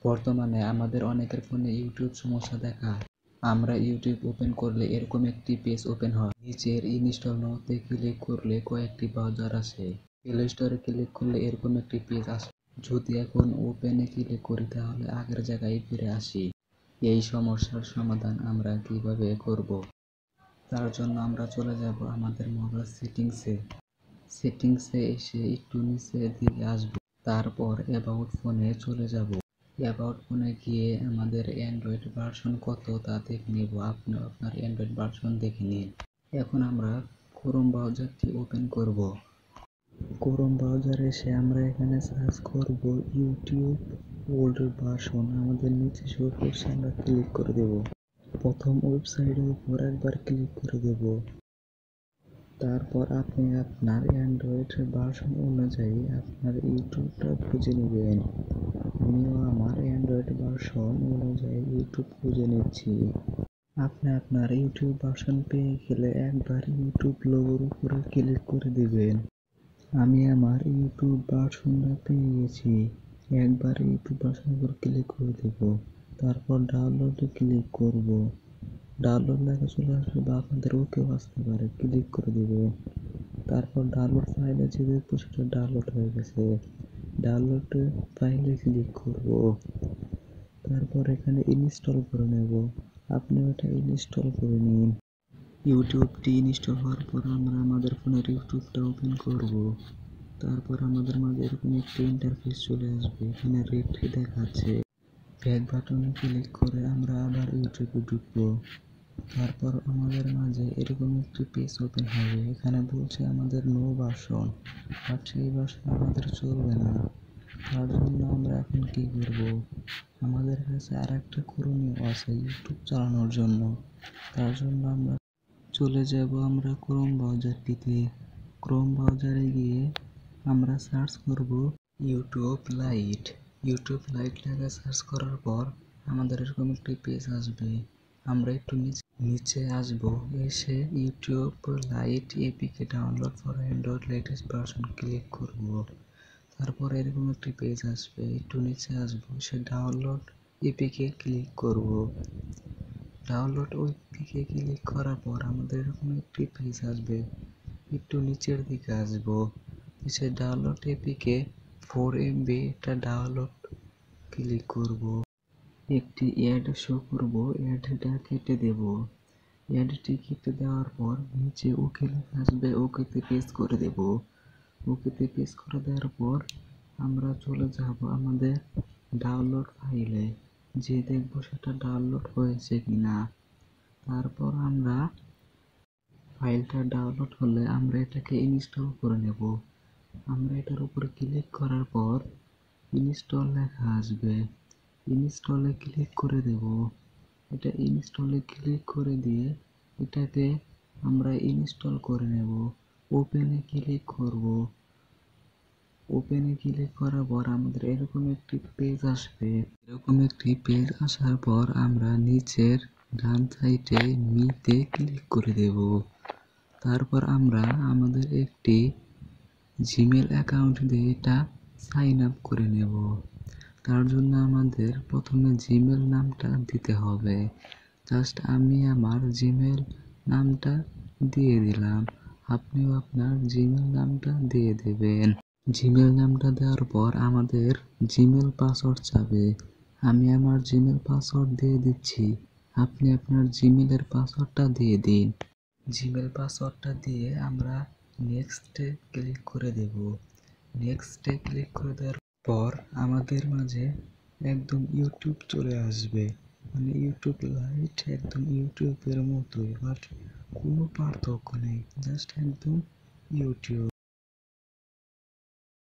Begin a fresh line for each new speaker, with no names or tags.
বর্তমানে আমাদের অনেকের ফোনে ইউটিউব সমস্যা দেখায়। আমরা ইউটিউব ওপেন করলে এরকম একটি পেজ ওপেন হয়। নিচের ইনস্টল নাওতে ক্লিক করলে কয়েকটি ব্রাউজার আসে। প্লে স্টোরে ক্লিক করলে এরকম একটি পেজ আসে। যদি এখন ওপেনে ক্লিক করি তাহলে আগের জায়গায় ফিরে আসি। এই সমস্যার সমাধান আমরা কিভাবে করব? তার জন্য আমরা চলে যাব আমাদের মোবাইল সেটিংসে এসে একটু নিচের দিকে আসব। তারপর অ্যাবাউট ফোনে চলে যাব। অ্যাবাউট ফোনে গিয়ে আমাদের অ্যান্ড্রয়েড ভার্সন কত তা দেখে নেব। আপনি আপনার অ্যান্ড্রয়েড ভার্সন দেখে নিন। এখন আমরা ক্রোম ব্রাউজারটি ওপেন করব। ক্রোম ব্রাউজারে এসে আমরা এখানে সার্চ করব ইউটিউব ওল্ড ভার্সন। আমাদের নিচে শো করছে, আমরা ক্লিক করে দেব। প্রথম ওয়েবসাইটের উপর একবার ক্লিক করে দেব। তারপর আপনি আপনার অ্যান্ড্রয়েড ভার্সন অনুযায়ী আপনার ইউটিউবটা খুঁজে নেবেন। আমিও আমার অ্যান্ড্রয়েড ভার্সন অনুযায়ী ইউটিউব খুঁজে নিচ্ছি। আপনি আপনার ইউটিউব ভার্সন পেয়ে গেলে একবার ইউটিউব লোগোর উপরে ক্লিক করে দেবেন। আমি আমার ইউটিউব ভার্সনটা পেয়ে গেছি। একবার ইউটিউব ভার্সনের উপর ক্লিক করে দেব। তারপর ডাউনলোডে ক্লিক করব। ডাউনলোড লেখা চলে আসবে বা আপনাদের ওকেও আসতে পারে, ক্লিক করে দেবেন। তারপর ডাউনলোড ফাইলে যে দেখবো সেটা ডাউনলোড হয়ে গেছে। ডাউনলোড ফাইলে ক্লিক করব। তারপর এখানে ইনস্টল করে নেব। আপনি ওটা ইনস্টল করে নিন। ইউটিউবটি ইনস্টল হওয়ার পর আমরা আমাদের ফোনের ইউটিউবটা ওপেন করব। তারপর আমাদের মাঝে এরকম একটি ইন্টারফেস চলে আসবে। এখানে রেড দেখাচ্ছে। ব্যাক বাটনে ক্লিক করে আমরা আবার ইউটিউবে ঢুকবো। তারপর আমাদের মাঝে এরকম একটি পেজ ওপেন হবে। এখানে বলছে আমাদের নো ভার্সন, বাট সেই ভার্সন আমাদের চলবে না। তার জন্য আমরা এখন কি করব? আমাদের কাছে আর একটা করণীয় আছে ইউটিউব চালানোর জন্য। তার জন্য আমরা চলে যাব আমরা ক্রোম ব্রাউজারটিতে। ক্রোম ব্রাউজারে গিয়ে আমরা সার্চ করব ইউটিউব লাইট। ইউটিউব লাইট লেখা সার্চ করার পর আমাদের এরকম একটি পেজ আসবে। আমরা একটু নিচে আসব, এসে YouTube light APK download for Android latest version click করব। তারপর এরকম একটি পেজ আসবে, একটু নিচে আসব, সে ডাউনলোড এপিকে ক্লিক করব। ডাউনলোড এপিকে ক্লিক করার পর আমাদের এরকম একটি পেজ আসবে, একটু নিচের দিকে আসব, সে ডাউনলোড এপিকে 4 MB এটা ডাউনলোড ক্লিক করব। একটি অ্যাড শো করব, অ্যাডটা কেটে দেব। অ্যাডটি কেটে দেওয়ার পর নিচে ওকে লেখা আসবে, ওকেতে পেস্ট করে দেব। ওকেতে পেস্ট করে দেওয়ার পর আমরা চলে যাব আমাদের ডাউনলোড ফাইলে, যে দেখব সেটা ডাউনলোড হয়েছে কিনা। তারপর আমরা ফাইলটা ডাউনলোড হলে আমরা এটাকে ইনস্টল করে নেব। আমরা এটার উপর ক্লিক করার পর ইনস্টল লেখা আসবে, ইনস্টলে ক্লিক করে দেব। এটা ইনস্টলে ক্লিক করে দিয়ে এটাকে আমরা ইনস্টল করে নেব। ওপেনে ক্লিক করব। ওপেনে ক্লিক করার পর আমাদের এরকম একটি পেজ আসবে। এরকম একটি পেজ আসার পর আমরা নিচের ডান সাইডে মিতে ক্লিক করে দেব। তারপর আমরা আমাদের একটি জিমেল অ্যাকাউন্ট দিয়ে এটা সাইন আপ করে নেব। তার জন্য আমাদের প্রথমে জিমেল নামটা দিতে হবে। জাস্ট আমি আমার জিমেল নামটা দিয়ে দিলাম। আপনিও আপনার জিমেল নামটা দিয়ে দেবেন। জিমেল নামটা দেওয়ার পর আমাদের জিমেল পাসওয়ার্ড চাবে। আমি আমার জিমেল পাসওয়ার্ড দিয়ে দিচ্ছি। আপনি আপনার জিমেলের পাসওয়ার্ডটা দিয়ে দিন। জিমেল পাসওয়ার্ডটা দিয়ে আমরা নেক্সটে ক্লিক করে দেব। নেক্সটে ক্লিক করে দেওয়ার পর আমাদের মাঝে একদম ইউটিউব চলে আসবে, মানে ইউটিউব লাইট একদম ইউটিউবের মতোই, বাট কোনো পার্থক্য নেই, জাস্ট একদম ইউটিউব।